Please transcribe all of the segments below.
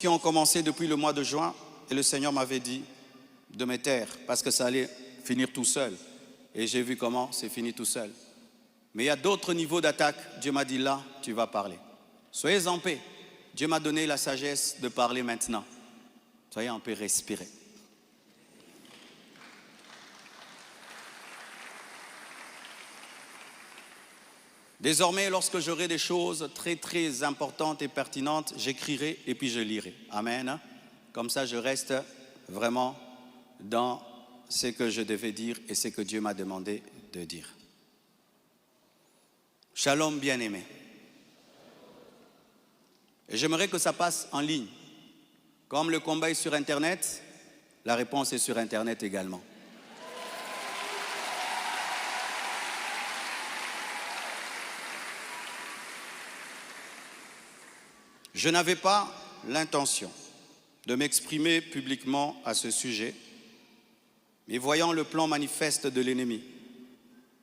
qui ont commencé depuis le mois de juin et le Seigneur m'avait dit de me taire parce que ça allait finir tout seul. Et j'ai vu comment c'est fini tout seul. Mais il y a d'autres niveaux d'attaque. Dieu m'a dit là, tu vas parler. Soyez en paix. Dieu m'a donné la sagesse de parler maintenant. Soyez en paix, respirez. Désormais, lorsque j'aurai des choses très très importantes et pertinentes, j'écrirai et puis je lirai. Amen. Comme ça, je reste vraiment dans ce que je devais dire et ce que Dieu m'a demandé de dire. Shalom bien-aimé. Et j'aimerais que ça passe en ligne. Comme le combat est sur Internet, la réponse est sur Internet également. Je n'avais pas l'intention de m'exprimer publiquement à ce sujet, mais voyant le plan manifeste de l'ennemi,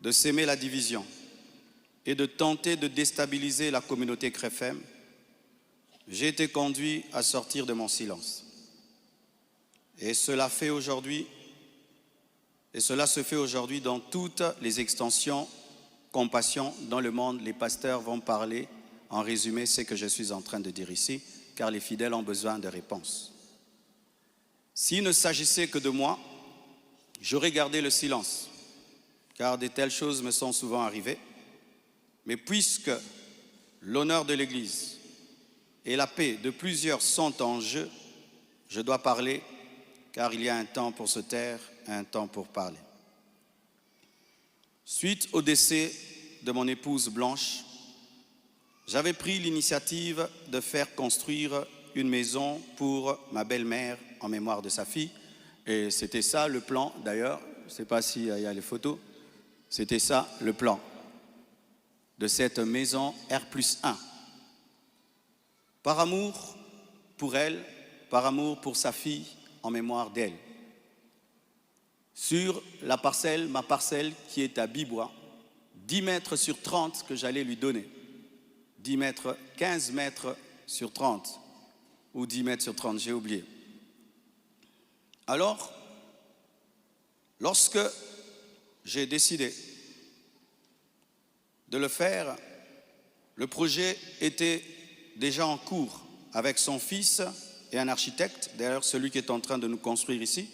de s'aimer la division et de tenter de déstabiliser la communauté CREFEM, j'ai été conduit à sortir de mon silence. Et cela se fait aujourd'hui dans toutes les extensions compassion dans le monde. Les pasteurs vont parler en résumé ce que je suis en train de dire ici, car les fidèles ont besoin de réponses. S'il ne s'agissait que de moi, j'aurais gardé le silence, car de telles choses me sont souvent arrivées. Mais puisque l'honneur de l'Église et la paix de plusieurs sont en jeu, je dois parler, car il y a un temps pour se taire, un temps pour parler. Suite au décès de mon épouse Blanche, j'avais pris l'initiative de faire construire une maison pour ma belle-mère en mémoire de sa fille. Et c'était ça le plan, d'ailleurs, je ne sais pas s'il y a les photos, c'était ça le plan de cette maison R+1. Par amour pour elle, par amour pour sa fille, en mémoire d'elle. Sur la parcelle, ma parcelle qui est à Bibois, 10 mètres sur 30 que j'allais lui donner. 10 mètres, 15 mètres sur 30, ou 10 mètres sur 30, j'ai oublié. Alors, lorsque j'ai décidé de le faire, le projet était déjà en cours avec son fils et un architecte, d'ailleurs celui qui est en train de nous construire ici.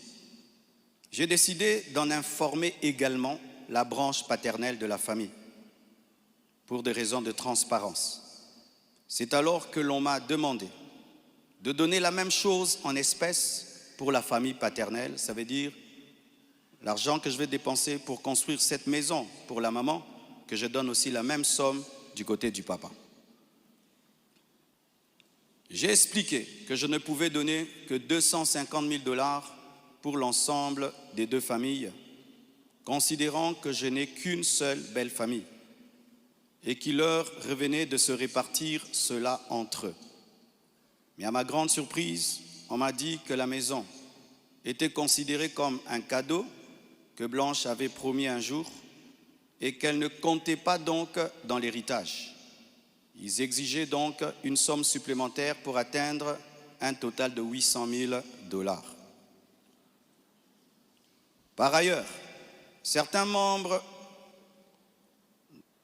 J'ai décidé d'en informer également la branche paternelle de la famille, pour des raisons de transparence. C'est alors que l'on m'a demandé de donner la même chose en espèces pour la famille paternelle. Ça veut dire l'argent que je vais dépenser pour construire cette maison pour la maman, que je donne aussi la même somme du côté du papa. J'ai expliqué que je ne pouvais donner que 250 000 $ pour l'ensemble des deux familles, considérant que je n'ai qu'une seule belle famille et qu'il leur revenait de se répartir cela entre eux. Mais à ma grande surprise, on m'a dit que la maison était considérée comme un cadeau que Blanche avait promis un jour et qu'elle ne comptait pas donc dans l'héritage. Ils exigeaient donc une somme supplémentaire pour atteindre un total de 800 000 $. Par ailleurs, certains membres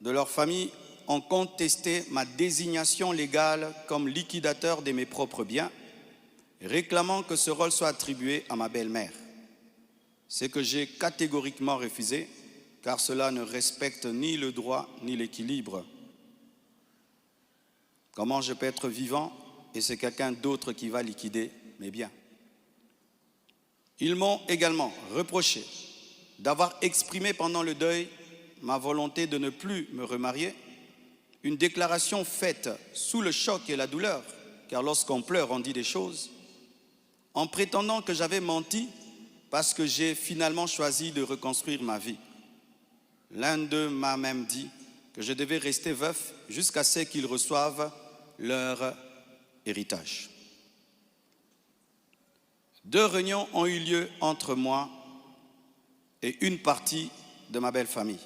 de leur famille ont contesté ma désignation légale comme liquidateur de mes propres biens, réclamant que ce rôle soit attribué à ma belle-mère. Ce que j'ai catégoriquement refusé, car cela ne respecte ni le droit ni l'équilibre. Comment je peux être vivant et c'est quelqu'un d'autre qui va liquider mes biens? Ils m'ont également reproché d'avoir exprimé pendant le deuil ma volonté de ne plus me remarier, une déclaration faite sous le choc et la douleur, car lorsqu'on pleure, on dit des choses, en prétendant que j'avais menti parce que j'ai finalement choisi de reconstruire ma vie. L'un d'eux m'a même dit que je devais rester veuf jusqu'à ce qu'ils reçoivent leur héritage. 2 réunions ont eu lieu entre moi et une partie de ma belle famille.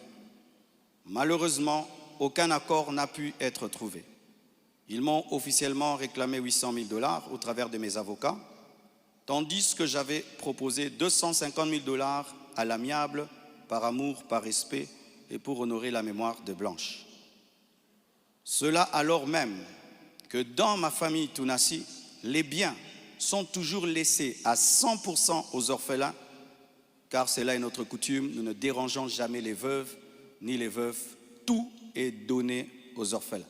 Malheureusement, aucun accord n'a pu être trouvé. Ils m'ont officiellement réclamé 800 000 $ au travers de mes avocats, tandis que j'avais proposé 250 000 $ à l'amiable, par amour, par respect et pour honorer la mémoire de Blanche. Cela alors même que dans ma famille Tounassi, les biens sont toujours laissés à 100% aux orphelins, car c'est là notre coutume, nous ne dérangeons jamais les veuves ni les veufs, tout est donné aux orphelins.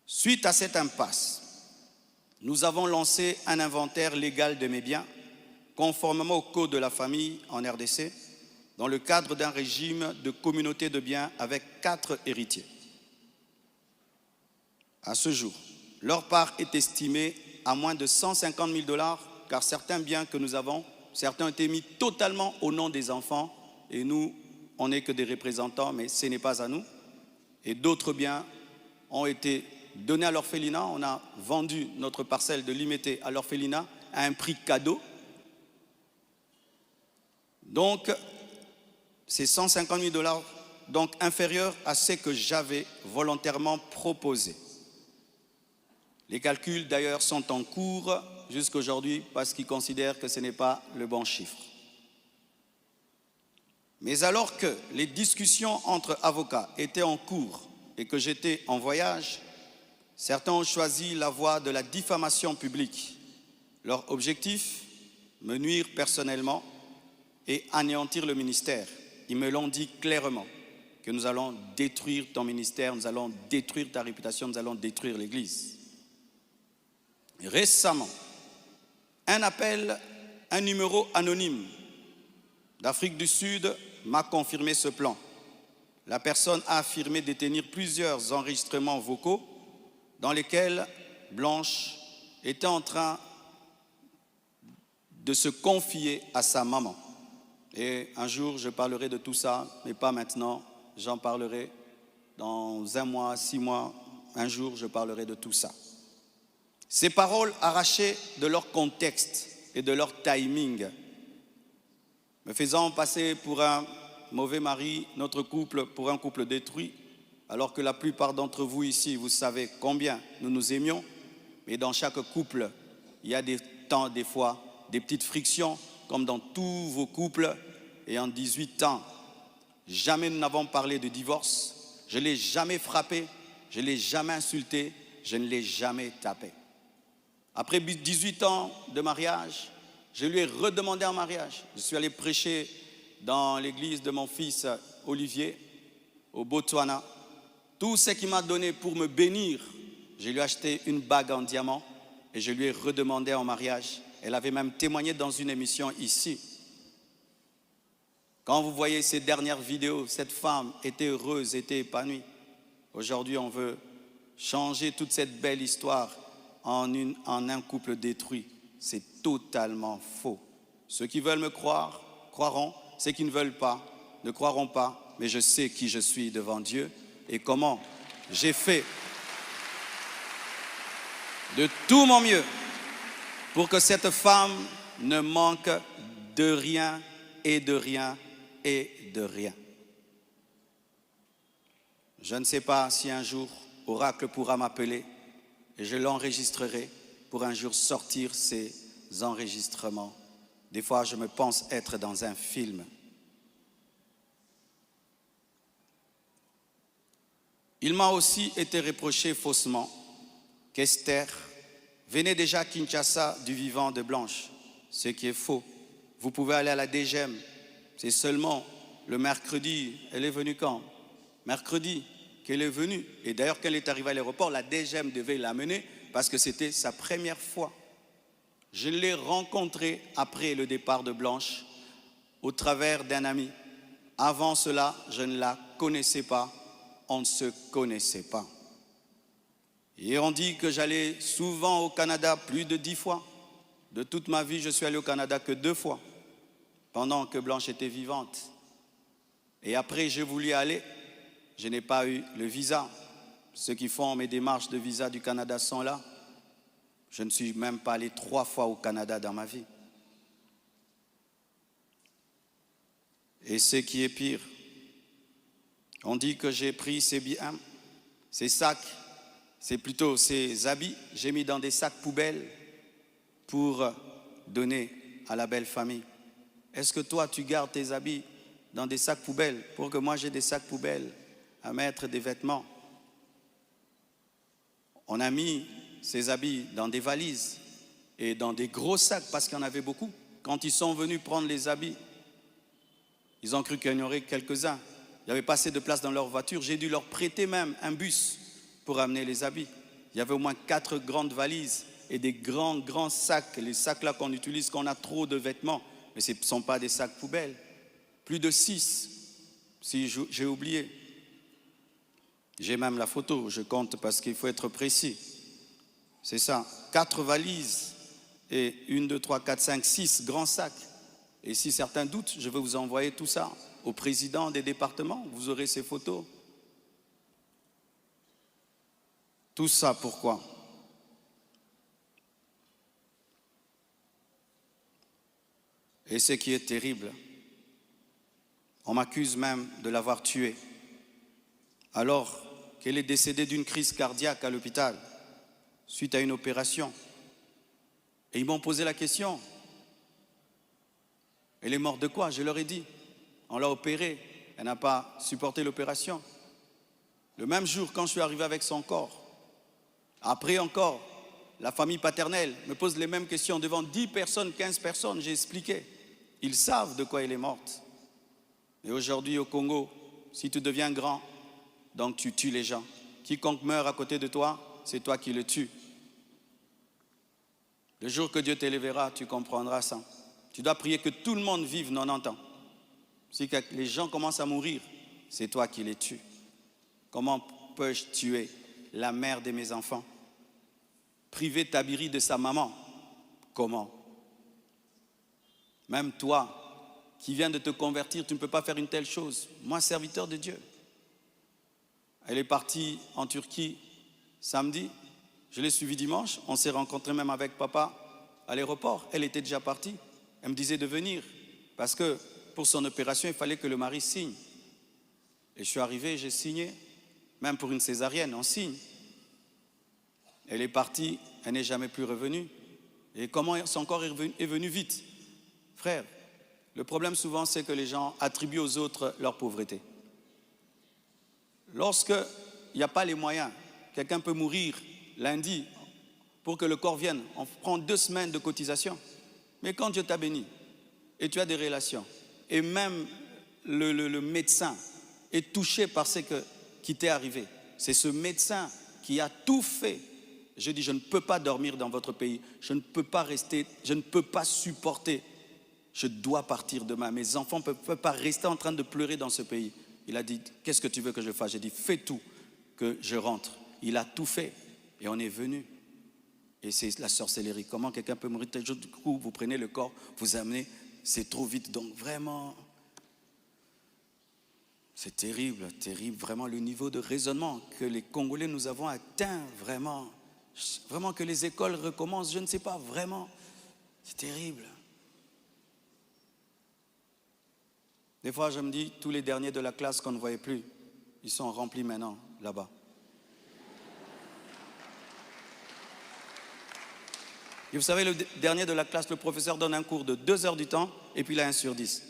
Suite à cette impasse, nous avons lancé un inventaire légal de mes biens, conformément au Code de la famille en RDC, dans le cadre d'un régime de communauté de biens avec 4 héritiers. À ce jour, leur part est estimée à moins de 150 000 $, car certains biens que nous avons, certains ont été mis totalement au nom des enfants, et nous, on n'est que des représentants, mais ce n'est pas à nous. Et d'autres biens ont été donnés à l'orphelinat. On a vendu notre parcelle de Limété à l'orphelinat à un prix cadeau. Donc, c'est 150 000 $, donc inférieur à ce que j'avais volontairement proposé. Les calculs d'ailleurs sont en cours jusqu'à aujourd'hui parce qu'ils considèrent que ce n'est pas le bon chiffre. Mais alors que les discussions entre avocats étaient en cours et que j'étais en voyage, certains ont choisi la voie de la diffamation publique. Leur objectif, me nuire personnellement et anéantir le ministère. Ils me l'ont dit clairement, que nous allons détruire ton ministère, nous allons détruire ta réputation, nous allons détruire l'Église. Récemment, un numéro anonyme d'Afrique du Sud m'a confirmé ce plan. La personne a affirmé détenir plusieurs enregistrements vocaux dans lesquels Blanche était en train de se confier à sa maman. Et un jour, je parlerai de tout ça, mais pas maintenant. J'en parlerai dans 1 mois, 6 mois. Un jour, je parlerai de tout ça. Ces paroles arrachées de leur contexte et de leur timing, me faisant passer pour un mauvais mari, notre couple pour un couple détruit, alors que la plupart d'entre vous ici, vous savez combien nous nous aimions, mais dans chaque couple, il y a des temps, des fois, des petites frictions, comme dans tous vos couples. Et en 18 ans, jamais nous n'avons parlé de divorce, je ne l'ai jamais frappé, je ne l'ai jamais insulté, je ne l'ai jamais tapé. Après 18 ans de mariage, je lui ai redemandé en mariage. Je suis allé prêcher dans l'église de mon fils Olivier, au Botswana. Tout ce qu'il m'a donné pour me bénir, je lui ai acheté une bague en diamant et je lui ai redemandé en mariage. Elle avait même témoigné dans une émission ici. Quand vous voyez ces dernières vidéos, cette femme était heureuse, était épanouie. Aujourd'hui, on veut changer toute cette belle histoire en un couple détruit. C'est totalement faux. Ceux qui veulent me croire, croiront. Ceux qui ne veulent pas, ne croiront pas. Mais je sais qui je suis devant Dieu et comment j'ai fait de tout mon mieux pour que cette femme ne manque de rien et de rien et de rien. Je ne sais pas si un jour Oracle pourra m'appeler et je l'enregistrerai pour un jour sortir ces enregistrements. Des fois, je me pense être dans un film. Il m'a aussi été reproché faussement qu'Esther venait déjà à Kinshasa du vivant de Blanche, ce qui est faux. Vous pouvez aller à la DGM, c'est seulement le mercredi. Elle est venue quand? Mercredi qu'elle est venue. Et d'ailleurs, quand elle est arrivée à l'aéroport, la DGM devait l'amener parce que c'était sa première fois. Je l'ai rencontrée après le départ de Blanche au travers d'un ami. Avant cela, je ne la connaissais pas. On ne se connaissait pas. Et on dit que j'allais souvent au Canada plus de 10 fois. De toute ma vie, je suis allé au Canada que 2 fois, pendant que Blanche était vivante. Et après, j'ai voulu aller, je n'ai pas eu le visa. Ceux qui font mes démarches de visa du Canada sont là. Je ne suis même pas allé 3 fois au Canada dans ma vie. Et ce qui est pire, on dit que j'ai pris ces biens, ces sacs, c'est plutôt ces habits, j'ai mis dans des sacs poubelles pour donner à la belle famille. Est-ce que toi, tu gardes tes habits dans des sacs poubelles pour que moi j'ai des sacs poubelles à mettre des vêtements? On a mis ces habits dans des valises et dans des gros sacs parce qu'il y en avait beaucoup. Quand ils sont venus prendre les habits, ils ont cru qu'il y en aurait quelques-uns. Il n'y avait pas assez de place dans leur voiture. J'ai dû leur prêter même un bus pour amener les habits. Il y avait au moins 4 grandes valises et des grands sacs. Les sacs là qu'on utilise quand on a trop de vêtements. Mais ce ne sont pas des sacs poubelles. Plus de 6, si j'ai oublié. J'ai même la photo, je compte parce qu'il faut être précis. C'est ça, 4 valises et 1, 2, 3, 4, 5, 6 grands sacs. Et si certains doutent, je vais vous envoyer tout ça au président des départements. Vous aurez ces photos. Tout ça, pourquoi? Et ce qui est terrible, on m'accuse même de l'avoir tué, alors qu'elle est décédée d'une crise cardiaque à l'hôpital, suite à une opération. Et ils m'ont posé la question, elle est morte de quoi? Je leur ai dit, on l'a opérée, elle n'a pas supporté l'opération. Le même jour, quand je suis arrivé avec son corps, après encore, la famille paternelle me pose les mêmes questions devant 10 personnes, 15 personnes, j'ai expliqué. Ils savent de quoi elle est morte. Et aujourd'hui au Congo, si tu deviens grand, donc tu tues les gens. Quiconque meurt à côté de toi, c'est toi qui le tues. Le jour que Dieu t'élèvera, tu comprendras ça. Tu dois prier que tout le monde vive 90 ans. Si les gens commencent à mourir, c'est toi qui les tues. Comment peux-je tuer la mère de mes enfants? Priver Tabiri de sa maman? Comment? Même toi, qui viens de te convertir, tu ne peux pas faire une telle chose. Moi, serviteur de Dieu. Elle est partie en Turquie samedi. Je l'ai suivie dimanche. On s'est rencontrés même avec papa à l'aéroport. Elle était déjà partie. Elle me disait de venir parce que pour son opération, il fallait que le mari signe. Et je suis arrivé, j'ai signé. Même pour une césarienne, on signe. Elle est partie, elle n'est jamais plus revenue. Et comment son corps est venu vite? Frère, le problème souvent, c'est que les gens attribuent aux autres leur pauvreté. Lorsqu'il n'y a pas les moyens, quelqu'un peut mourir lundi pour que le corps vienne. On prend 2 semaines de cotisation. Mais quand Dieu t'a béni et tu as des relations, et même le médecin est touché par ce qui t'est arrivé, c'est ce médecin qui a tout fait. Je dis, je ne peux pas dormir dans votre pays, je ne peux pas rester, je ne peux pas supporter. Je dois partir demain. Mes enfants ne peuvent pas rester en train de pleurer dans ce pays. Il a dit, qu'est-ce que tu veux que je fasse? J'ai dit, fais tout, que je rentre. Il a tout fait et on est venu. Et c'est la sorcellerie. Comment quelqu'un peut mourir tel jour? Du coup, vous prenez le corps, vous amenez, c'est trop vite. Donc vraiment, c'est terrible, terrible. Vraiment le niveau de raisonnement que les Congolais nous avons atteint, vraiment. Vraiment que les écoles recommencent, je ne sais pas, vraiment. C'est terrible. Des fois, je me dis, tous les derniers de la classe qu'on ne voyait plus, ils sont remplis maintenant, là-bas. Et vous savez, le dernier de la classe, le professeur donne un cours de 2 heures du temps, et puis il a 1 sur 10.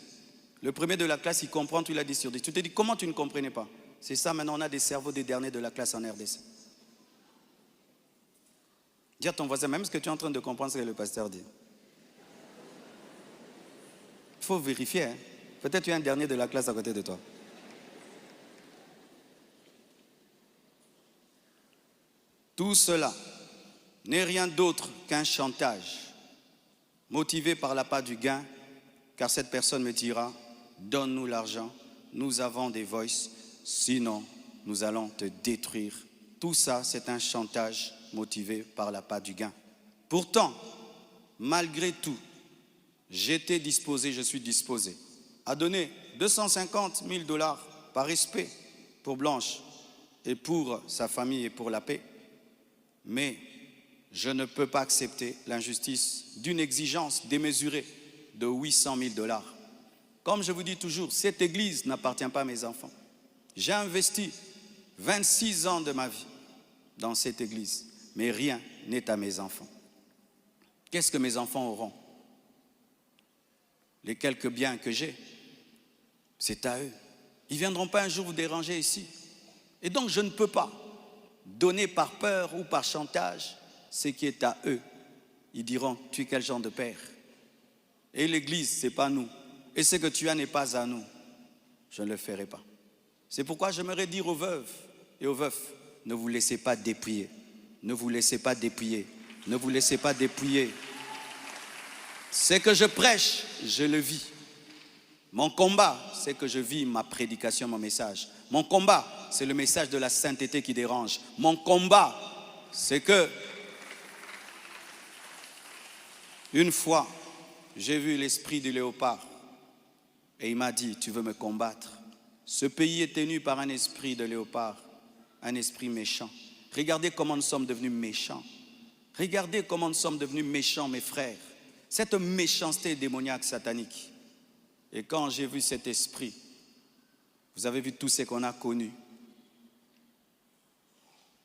Le premier de la classe, il comprend, tout il a 10 sur 10. Tu te dis, comment tu ne comprenais pas? C'est ça, maintenant, on a des cerveaux des derniers de la classe en RDC. Dis à ton voisin, même ce que tu es en train de comprendre, ce que le pasteur dit. Il faut vérifier, hein. Peut-être tu es un dernier de la classe à côté de toi. Tout cela n'est rien d'autre qu'un chantage, motivé par l'appât du gain, car cette personne me dira, donne-nous l'argent, nous avons des voices, sinon nous allons te détruire. Tout ça, c'est un chantage motivé par l'appât du gain. Pourtant, malgré tout, j'étais disposé, je suis disposé à donner 250 000 $ par respect pour Blanche et pour sa famille et pour la paix. Mais je ne peux pas accepter l'injustice d'une exigence démesurée de 800 000 $. Comme je vous dis toujours, cette église n'appartient pas à mes enfants. J'ai investi 26 ans de ma vie dans cette église, mais rien n'est à mes enfants. Qu'est-ce que mes enfants auront? Les quelques biens que j'ai, c'est à eux. Ils ne viendront pas un jour vous déranger ici. Et donc je ne peux pas donner par peur ou par chantage ce qui est à eux. Ils diront, tu es quel genre de père? Et l'église, ce n'est pas nous. Et ce que tu as n'est pas à nous. Je ne le ferai pas. C'est pourquoi j'aimerais dire aux veuves et aux veufs, ne vous laissez pas dépouiller. Ne vous laissez pas dépouiller. Ne vous laissez pas dépouiller. Ce que je prêche, je le vis. Mon combat, c'est que je vis ma prédication, mon message. Mon combat, c'est le message de la sainteté qui dérange. Mon combat, c'est que une fois, j'ai vu l'esprit du léopard et il m'a dit, tu veux me combattre? Ce pays est tenu par un esprit de léopard, un esprit méchant. Regardez comment nous sommes devenus méchants. Regardez comment nous sommes devenus méchants, mes frères. Cette méchanceté démoniaque satanique. Et quand j'ai vu cet esprit, vous avez vu tout ce qu'on a connu.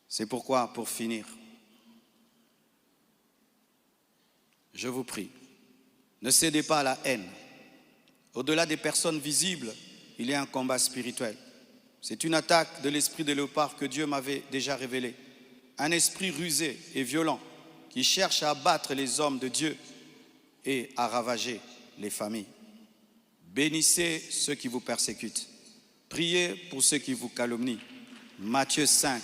C'est pourquoi, pour finir, je vous prie, ne cédez pas à la haine. Au-delà des personnes visibles, il y a un combat spirituel. C'est une attaque de l'esprit de léopard que Dieu m'avait déjà révélé. Un esprit rusé et violent qui cherche à abattre les hommes de Dieu et à ravager les familles. Bénissez ceux qui vous persécutent. Priez pour ceux qui vous calomnient. Matthieu 5,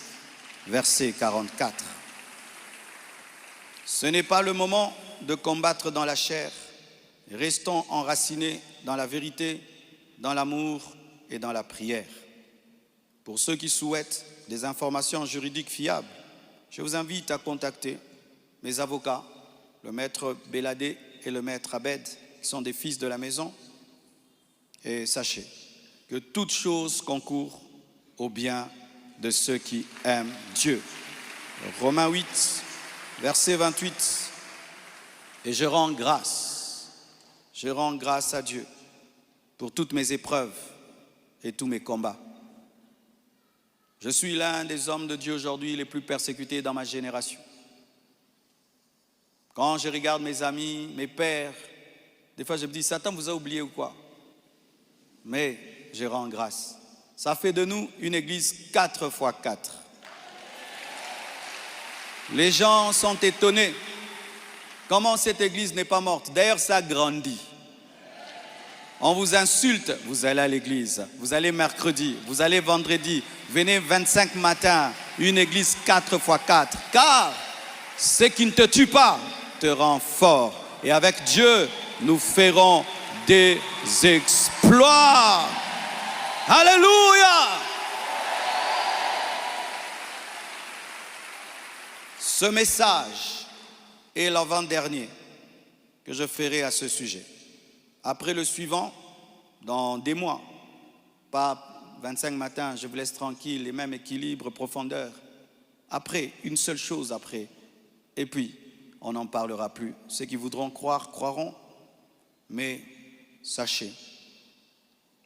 verset 44. Ce n'est pas le moment de combattre dans la chair. Restons enracinés dans la vérité, dans l'amour et dans la prière. Pour ceux qui souhaitent des informations juridiques fiables, je vous invite à contacter mes avocats, le maître Béladé et le maître Abed, qui sont des fils de la maison. Et sachez que toute chose concourt au bien de ceux qui aiment Dieu. Romains 8, verset 28. Et je rends grâce à Dieu pour toutes mes épreuves et tous mes combats. Je suis l'un des hommes de Dieu aujourd'hui les plus persécutés dans ma génération. Quand je regarde mes amis, mes pères, des fois je me dis, Satan vous a oublié ou quoi? Mais je rends grâce. Ça fait de nous une église 4x4. Les gens sont étonnés. Comment cette église n'est pas morte? D'ailleurs, ça grandit. On vous insulte, vous allez à l'église. Vous allez mercredi, vous allez vendredi. Venez 25 matins, une église 4x4. Car ce qui ne te tue pas te rend fort. Et avec Dieu, nous ferons des exploits. Alléluia! Ce message est l'avant-dernier que je ferai à ce sujet. Après le suivant, dans des mois, pas 25 matins, je vous laisse tranquille, les mêmes équilibres, profondeur. Après, une seule chose après. Et puis, on n'en parlera plus. Ceux qui voudront croire, croiront. Mais sachez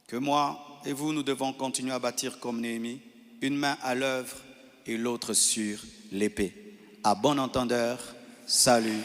que moi et vous, nous devons continuer à bâtir comme Néhémie, une main à l'œuvre et l'autre sur l'épée. À bon entendeur, salut.